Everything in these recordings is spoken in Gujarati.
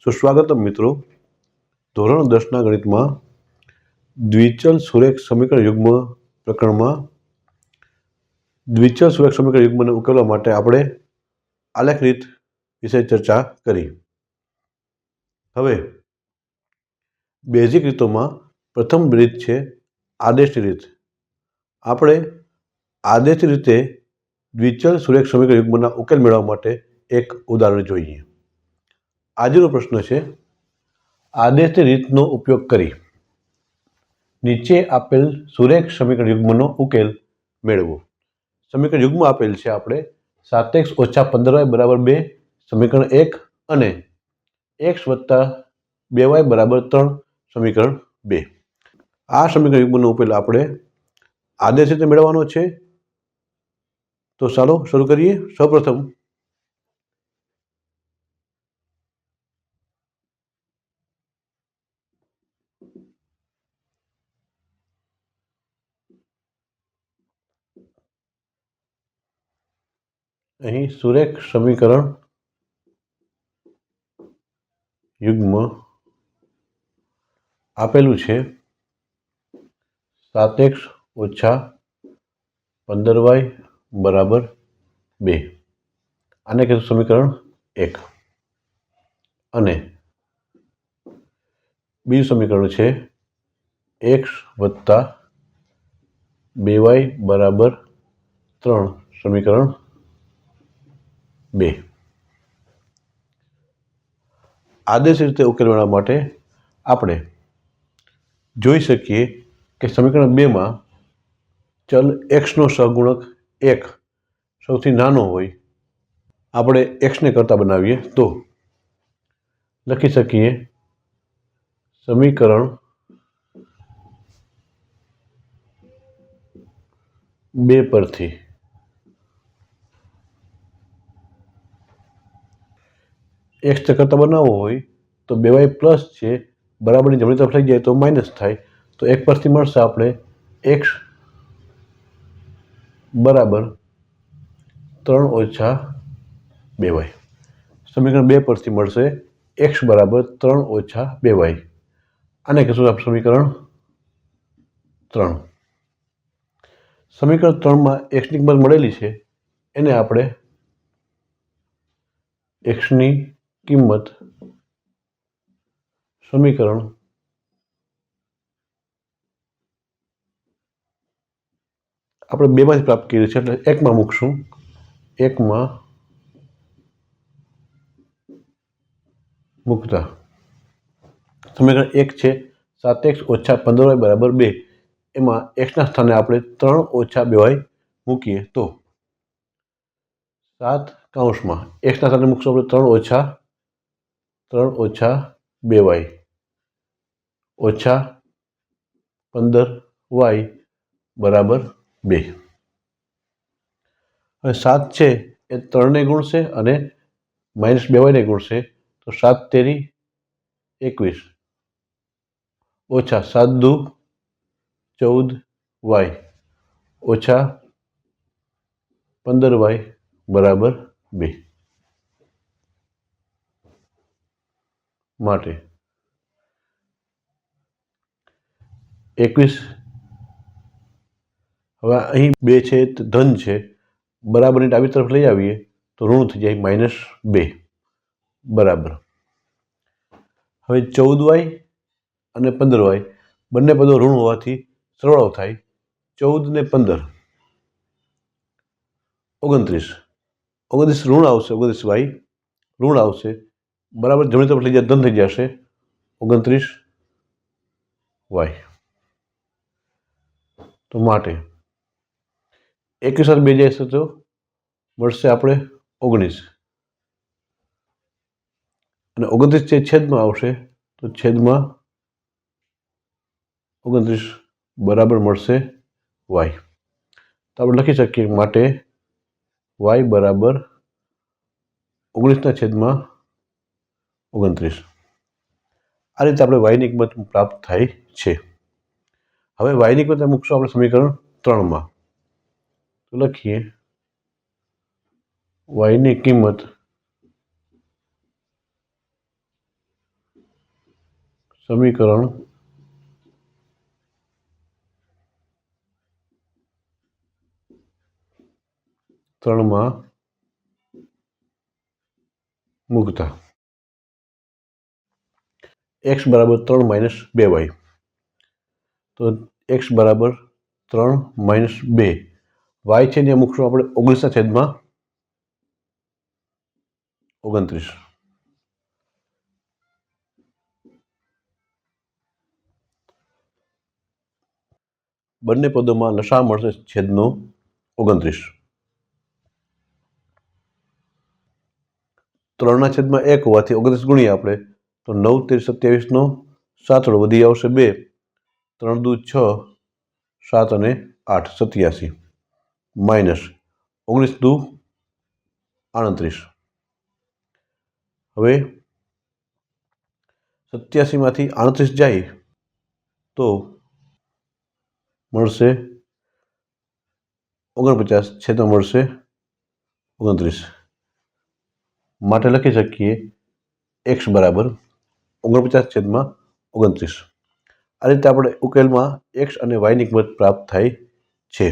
તો સ્વાગતમ મિત્રો. ધોરણ 10ના ગણિતમાં દ્વિચલ સુરેખ સમીકરણ યુગ્મ પ્રકરણમાં દ્વિચલ સુરેખ સમીકરણ યુગ્મને ઉકેલવા માટે આપણે આલેખ રીત વિશે ચર્ચા કરી. હવે બેઝિક રીતોમાં પ્રથમ રીત છે આદેશની રીત. આપણે આદેશની રીતે દ્વિચલ સુરેખ સમીકરણ યુગ્મના ઉકેલ મેળવવા માટે એક ઉદાહરણ જોઈએ. આજનો પ્રશ્ન છે, આદેશની રીતનો ઉપયોગ કરી નીચે આપેલ સુરેખ સમીકરણ યુગ્મનો ઉકેલ મેળવો. સમીકરણ યુગ્મ આપેલ છે આપણે 7x - 15y = 2 સમીકરણ 1 અને x + 2y = 3 સમીકરણ 2. આ સમીકરણ યુગ્મનો ઉકેલ આપણે આદેશ રીતે મેળવવાનો છે. તો ચાલો શરૂ કરીએ. સૌપ્રથમ અહીં સુરેખ સમીકરણ યુગ્મ આપેલું છે 7x - 15y = 2. આને કહીશું સમીકરણ 1. અને બીજું સમીકરણ છે x + 2y = 3 સમીકરણ 2. આદેશ રીતે ઉકેલ મેળવવા માટે આપણે જોઈ શકીએ કે સમીકરણ 2માં ચલ એક્સનો સહગુણક 1 સૌથી નાનો હોય. આપણે એક્સને કરતા બનાવીએ તો લખી શકીએ સમીકરણ 2 પરથી એક્સ કરતા બનાવવો હોય તો 2y પ્લસ છે બરાબરની જમણી તરફ લઈ જાય તો માઇનસ થાય. તો 1 પરથી મળશે આપણે એક્સ બરાબર 3 - 2y. સમીકરણ 2 પરથી મળશે એક્સ બરાબર 3 - 2y. આને કહીશું આપણે સમીકરણ 3. સમીકરણ 3માં એક્સની કિંમત મળેલી છે, એને આપણે એક્સની કિંમત સમીકરણ આપણે 2માંથી પ્રાપ્ત કરી છે એટલે 1માં મૂકશું. 1માં મૂકતા સમીકરણ 1 છે 7x - 15y = 2. એમાં એક્સના સ્થાને આપણે 3 - 2y મૂકીએ તો 7 કૌંસમાં એક્સના સ્થાને મૂકશું આપણે 3 - 2y ઓછા 15y = 2. હવે 7 છે એ 3ને ગુણશે અને -2y ગુણશે તો 7 × 3 = 21 ઓછા 7 × 2 = 14y ઓછા 15y = 2. માટે 21. હવે અહીં 2 છે ધન છે, બરાબરની ડાબી તરફ લઈ આવીએ તો ઋણ થઈ જાય -2 બરાબર. હવે 14y અને 15y બંને પદો ઋણ હોવાથી સરવાળો થાય. 14 ને 15 29 ઋણ આવશે. 29y ઋણ આવશે બરાબર જમણી તરફ લઈ જાય ધન થઈ જશે 29y. તો માટે 21 સાથે 2 જશે તો મળશે આપણે 19 અને 29 છે છેદમાં આવશે તો છેદમાં 29 બરાબર મળશે y. તો આપણે લખી શકીએ માટે y બરાબર 19/29. આ રીતે આપણે yની કિંમત પ્રાપ્ત થાય છે. હવે yની કિંમત મૂકશું આપણે સમીકરણ 3માં. તો લખીએ yની કિંમત સમીકરણ ત્રણમાં મૂકતા x બરાબર 3 માઇનસ 2y, તો x બરાબર 3 માઇનસ 2, y છે ને મૂકશું આપણે 19/29. બંને પદોમાં લસા મળશે છેદનો 29. 3/1 હોવાથી 29 ગુણીએ આપણે તો 9 તેર 27નો 7 વધી આવશે 2, 3 દુ 6, 7 અને 8 87, માઇનસ 19 દુ 38. હવે 87માંથી 38 જાય તો મળશે 49, છેદમાં મળશે 29. માટે લખી શકીએ x બરાબર 49/29. આ રીતે આપણે ઉકેલમાં x અને y ની કિંમત પ્રાપ્ત થાય છે.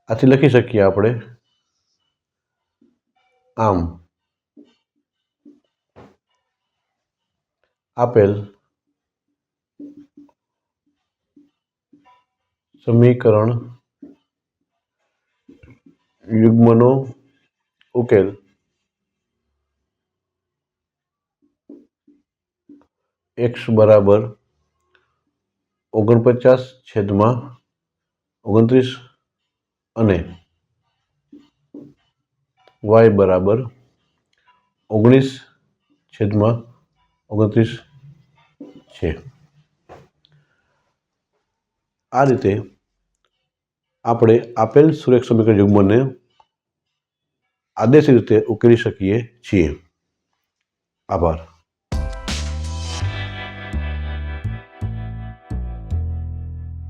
આથી લખી શકીએ આપણે આમ આપેલ સમીકરણ યુગ્મનો ઉકેલ x બરાબર 49/29 અને y બરાબર 19/29 છે. આ રીતે આપણે આપેલ સુરેખ સમીકરણ યુગ્મને આદેશ રીતે ઉકેલી શકીએ છીએ. આભાર.